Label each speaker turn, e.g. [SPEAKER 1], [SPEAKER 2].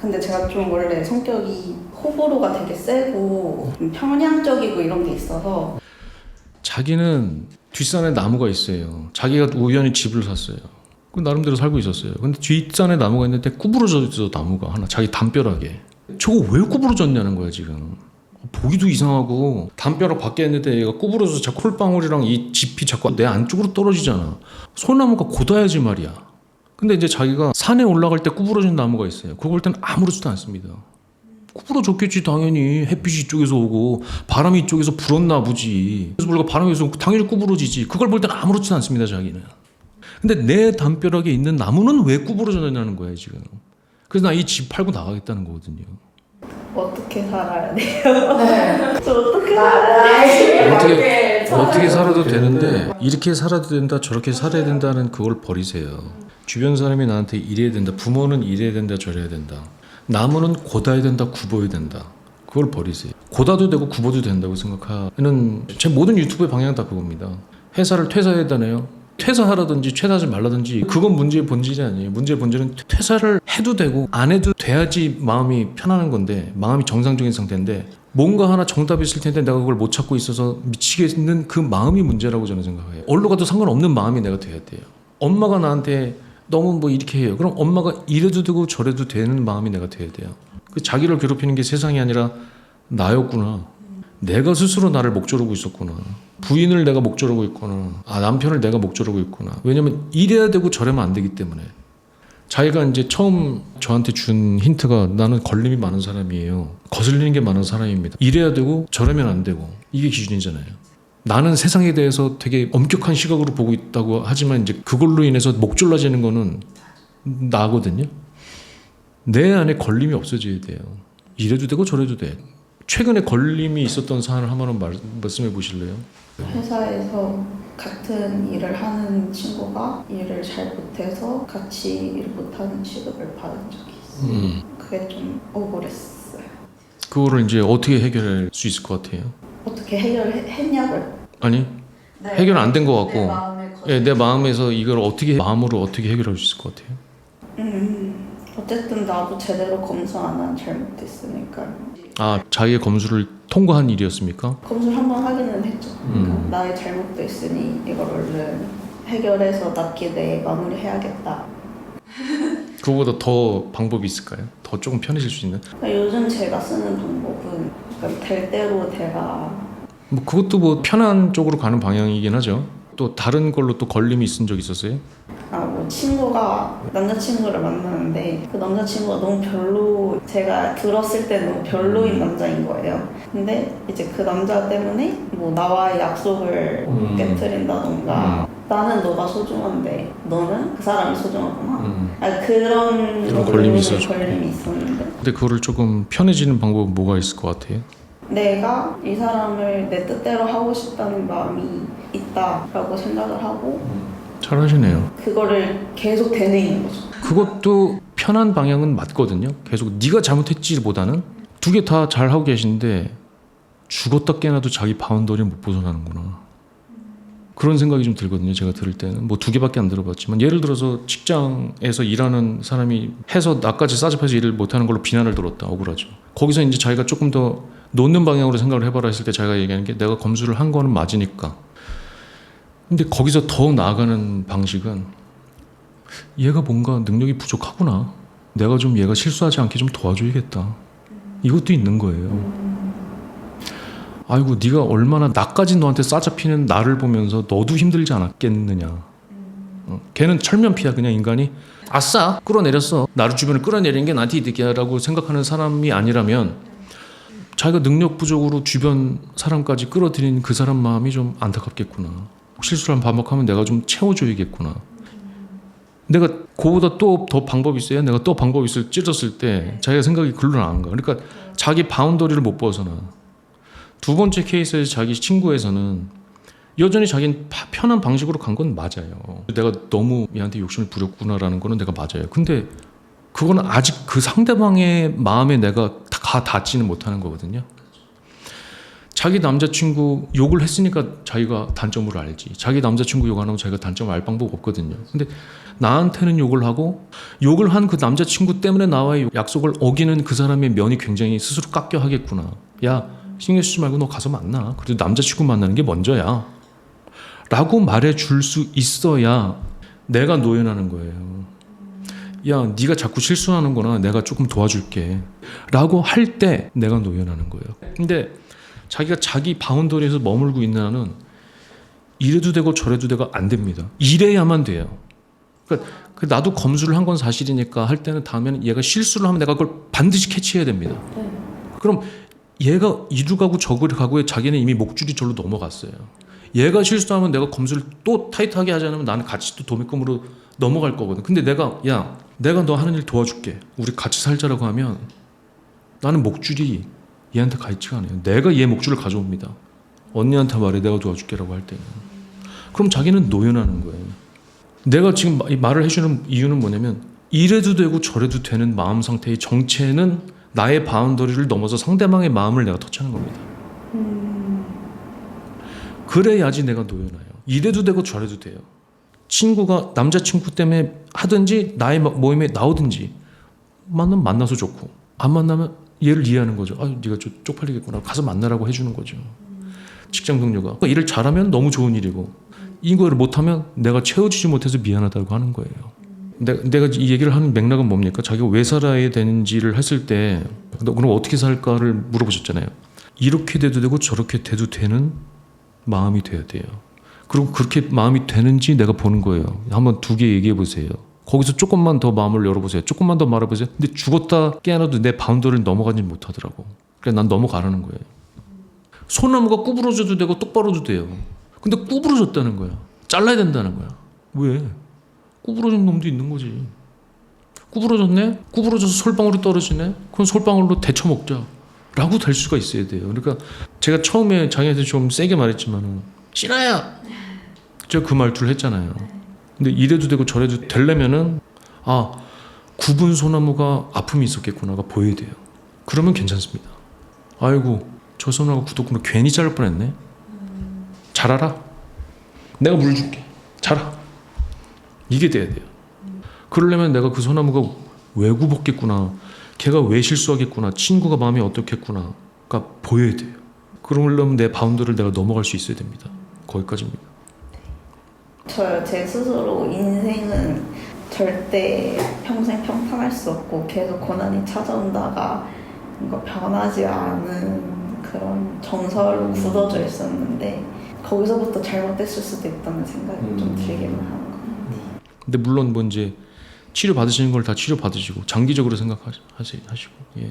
[SPEAKER 1] 근데 제가 좀 원래 성격이 호불호가 되게 세고 좀 편향적이고 이런 게 있어서
[SPEAKER 2] 자기는 뒷산에 나무가 있어요. 자기가 우연히 집을 샀어요. 그 나름대로 살고 있었어요. 근데 뒷산에 나무가 있는데 구부러져 있어, 나무가 하나. 자기 담벼락에. 저거 왜 구부러졌냐는 거야 지금. 보기도 이상하고 담벼락 밖에 있는데 얘가 구부러져서 자꾸 콜방울이랑 이 짚이 자꾸 내 안쪽으로 떨어지잖아. 소나무가 곧아야지 말이야. 근데 이제 자기가 산에 올라갈 때 구부러진 나무가 있어요. 그거 볼 때는 아무렇지도 않습니다. 구부러졌겠지 당연히. 햇빛이 이쪽에서 오고 바람이 이쪽에서 불었나 보지. 그래서 우리가 바람에서 당연히 구부러지지. 그걸 볼 때는 아무렇지도 않습니다 자기는. 근데 내 담벼락에 있는 나무는 왜 구부러졌냐는 거예요 지금. 그래서 나 이 집 팔고 나가겠다는 거거든요.
[SPEAKER 1] 어떻게 살아야 돼요?
[SPEAKER 3] 네.
[SPEAKER 1] 저 어떻게 살아야 돼요?
[SPEAKER 2] 어떻게 살아도 되는데 이렇게 살아도 된다 저렇게 살아야 된다는 그걸 버리세요. 주변 사람이 나한테 이래야 된다. 부모는 이래야 된다 저래야 된다. 나무는 곧아야 된다 굽어야 된다. 그걸 버리세요. 곧아도 되고 굽어도 된다고 생각하는 제 모든 유튜브의 방향은 다 그겁니다. 회사를 퇴사해야 되나요? 퇴사하라든지 퇴사하지 말라든지 그건 문제의 본질이 아니에요. 문제의 본질은 퇴사를 해도 되고 안 해도 돼야지 마음이 편안한 건데, 마음이 정상적인 상태인데 뭔가 하나 정답이 있을 텐데 내가 그걸 못 찾고 있어서 미치겠는 그 마음이 문제라고 저는 생각해요. 어디로 가도 상관없는 마음이 내가 돼야 돼요. 엄마가 나한테 너무 뭐 이렇게 해요. 그럼 엄마가 이래도 되고 저래도 되는 마음이 내가 돼야 돼요. 그 자기를 괴롭히는 게 세상이 아니라 나였구나. 내가 스스로 나를 목조르고 있었구나. 부인을 내가 목조르고 있구나. 남편을 내가 목조르고 있구나. 왜냐면 이래야 되고 저래면 안 되기 때문에. 자기가 이제 처음 저한테 준 힌트가 나는 걸림이 많은 사람이에요. 거슬리는 게 많은 사람입니다. 이래야 되고 저래면 안 되고. 이게 기준이잖아요. 나는 세상에 대해서 되게 엄격한 시각으로 보고 있다고 하지만 이제 그걸로 인해서 목졸라지는 거는 나거든요. 내 안에 걸림이 없어져야 돼요. 이래도 되고 저래도 돼. 최근에 걸림이 있었던 사안을 한번 말씀해 보실래요?
[SPEAKER 1] 회사에서 같은 일을 하는 친구가 일을 잘 못해서 같이 일 못하는 취급을 받은 적이 있어요. 그게 좀 억울했어요.
[SPEAKER 2] 그거를 이제 어떻게 해결할 수 있을 것 같아요?
[SPEAKER 1] 어떻게 해결했냐고요?
[SPEAKER 2] 아니
[SPEAKER 1] 네.
[SPEAKER 2] 해결 안 된 것 같고
[SPEAKER 1] 내 마음에
[SPEAKER 2] 내 마음에서 이걸 어떻게 마음으로 어떻게 해결할 수 있을 것 같아요?
[SPEAKER 1] 어쨌든 나도 제대로 검수 안 한 잘못했으니까
[SPEAKER 2] 자기의 검수를 통과한 일이었습니까?
[SPEAKER 1] 검수를 한번 하기는 했죠. 그러니까 나의 잘못도 있으니 이걸 얼른 해결해서 납기 내에 마무리해야겠다.
[SPEAKER 2] 그거보다 더 방법이 있을까요? 더 조금 편해질 수 있는?
[SPEAKER 1] 그러니까 요즘 제가 쓰는 방법은 약간 될 대로 되라.
[SPEAKER 2] 뭐 그것도 뭐 편한 쪽으로 가는 방향이긴 하죠. 또 다른 걸로 또 걸림이 있은 적 있었어요?
[SPEAKER 1] 뭐 친구가 남자친구를 만나는데 그 남자친구가 너무 별로, 제가 들었을 때 너무 별로인 남자인 거예요. 근데 이제 그 남자 때문에 뭐 나와의 약속을 깨트린다던가 나는 너가 소중한데 너는 그 사람이 소중하구나. 그런
[SPEAKER 2] 걸림이 있었죠.
[SPEAKER 1] 걸림이 있었는데
[SPEAKER 2] 근데 그거를 조금 편해지는 방법은 뭐가 있을 것 같아요?
[SPEAKER 1] 내가 이 사람을 내 뜻대로 하고 싶다는 마음이 있다라고 생각을 하고
[SPEAKER 2] 잘하시네요.
[SPEAKER 1] 그거를 계속 되뇌이는 거죠.
[SPEAKER 2] 그것도 편한 방향은 맞거든요. 계속 네가 잘못했지보다는 두 개 다 잘하고 계신데 죽었다 깨나도 자기 바운더리를 못 벗어나는구나. 그런 생각이 좀 들거든요. 제가 들을 때는 뭐 두 개밖에 안 들어봤지만 예를 들어서 직장에서 일하는 사람이 해서 나까지 싸잡혀서 일을 못하는 걸로 비난을 들었다. 억울하죠. 거기서 이제 자기가 조금 더 놓는 방향으로 생각을 해봐라 했을 때 자기가 얘기하는 게 내가 검수를 한 거는 맞으니까. 근데 거기서 더 나아가는 방식은 얘가 뭔가 능력이 부족하구나. 내가 좀 얘가 실수하지 않게 좀 도와줘야겠다. 이것도 있는 거예요. 아이고 네가 얼마나 나까지 너한테 싸잡히는 나를 보면서 너도 힘들지 않았겠느냐. 걔는 철면피야. 그냥 인간이 아싸 끌어내렸어. 나를 주변에 끌어내린 게 나한테 이득이야라고 생각하는 사람이 아니라면 자기가 능력 부족으로 주변 사람까지 끌어들인 그 사람 마음이 좀 안타깝겠구나. 실수를 한 반복하면 내가 좀 채워줘야겠구나. 내가 그거보다 또 더 방법이 있어요. 내가 또 방법이 있을 찢었을 때 자기가 생각이 글로 나간 거야. 그러니까 자기 바운더리를 못 벗어나. 두 번째 케이스에서 자기 친구에서는 여전히 자기는 편한 방식으로 간 건 맞아요. 내가 너무 얘한테 욕심을 부렸구나라는 거는 내가 맞아요. 근데 그거는 아직 그 상대방의 마음에 내가 다 닿지는 못하는 거거든요. 자기 남자친구 욕을 했으니까 자기가 단점을 알지. 자기 남자친구 욕 안 하면 자기가 단점을 알 방법 없거든요. 근데 나한테는 욕을 하고 욕을 한 그 남자친구 때문에 나와의 약속을 어기는 그 사람의 면이 굉장히 스스로 깎여 하겠구나. 야, 신경 쓰지 말고 너 가서 만나. 그래도 남자친구 만나는 게 먼저야. 라고 말해줄 수 있어야 내가 노연하는 거예요. 야, 네가 자꾸 실수하는구나. 내가 조금 도와줄게. 라고 할 때 내가 노연하는 거예요. 근데 자기가 자기 바운더리에서 머물고 있는 한은 이래도 되고 저래도 되고 안 됩니다. 이래야만 돼요. 그러니까 나도 검수를 한 건 사실이니까 할 때는 다음에는 얘가 실수를 하면 내가 그걸 반드시 캐치해야 됩니다. 그럼 얘가 이루 가고 저리 가고에 자기는 이미 목줄이 절로 넘어갔어요. 얘가 실수하면 내가 검수를 또 타이트하게 하지 않으면 나는 같이 또 도매금으로 넘어갈 거거든. 근데 내가 너 하는 일 도와줄게. 우리 같이 살자라고 하면 나는 목줄이 얘한테 가 있지가 않아요. 내가 얘 목줄을 가져옵니다. 언니한테 말해 내가 도와줄게라고 할 때는. 그럼 자기는 노연하는 거예요. 내가 지금 이 말을 해주는 이유는 뭐냐면 이래도 되고 저래도 되는 마음 상태의 정체는 나의 바운더리를 넘어서 상대방의 마음을 내가 터치하는 겁니다. 그래야지 내가 노연해요. 이래도 되고 저래도 돼요. 친구가 남자친구 때문에 하든지 나의 모임에 나오든지 만나면 만나서 좋고 안 만나면 얘를 이해하는 거죠. 아, 네가 쪽팔리겠구나. 가서 만나라고 해주는 거죠. 직장 동료가 일을 잘하면 너무 좋은 일이고 이거를 못하면 내가 채워주지 못해서 미안하다고 하는 거예요. 내가 이 얘기를 하는 맥락은 뭡니까? 자기가 왜 살아야 되는지를 했을 때 너 그럼 어떻게 살까를 물어보셨잖아요. 이렇게 돼도 되고 저렇게 돼도 되는 마음이 돼야 돼요. 그리고 그렇게 마음이 되는지 내가 보는 거예요. 한번 두 개 얘기해 보세요. 거기서 조금만 더 마음을 열어보세요. 조금만 더 말해보세요. 근데 죽었다 깨어나도 내 바운더리를 넘어가지 못하더라고. 그래서 난 넘어가라는 거예요. 소나무가 구부러져도 되고 똑바로도 돼요. 근데 구부러졌다는 거야. 잘라야 된다는 거야. 왜? 구부러진 놈도 있는 거지. 구부러졌네? 구부러져서 솔방울이 떨어지네? 그럼 솔방울로 데쳐 먹자. 라고 될 수가 있어야 돼요. 그러니까 제가 처음에 자기한테 좀 세게 말했지만은 싫어요. 제가 그 말투를 했잖아요. 근데 이래도 되고 저래도 되려면은 굽은 소나무가 아픔이 있었겠구나가 보여야 돼요. 그러면 괜찮습니다. 아이고 저 소나무가 굳었구나. 괜히 자를 뻔했네. 자라라. 내가 물 줄게. 자라. 이게 돼야 돼요. 그러려면 내가 그 소나무가 왜 굽었겠구나. 걔가 왜 실수하겠구나. 친구가 마음이 어떻겠구나가 보여야 돼요. 그러려면 내 바운더를 내가 넘어갈 수 있어야 됩니다. 거기까지입니다.
[SPEAKER 1] 제 스스로 인생은 절대 평생 평탄할 수 없고 계속 고난이 찾아온다가 뭔가 변하지 않은 그런 정설로 굳어져 있었는데 거기서부터 잘못됐을 수도 있다는 생각이 좀 들기만 하는 것 같아요.
[SPEAKER 2] 근데 물론 뭐 이제 치료 받으시는 걸 다 치료 받으시고 장기적으로 생각하시고 예.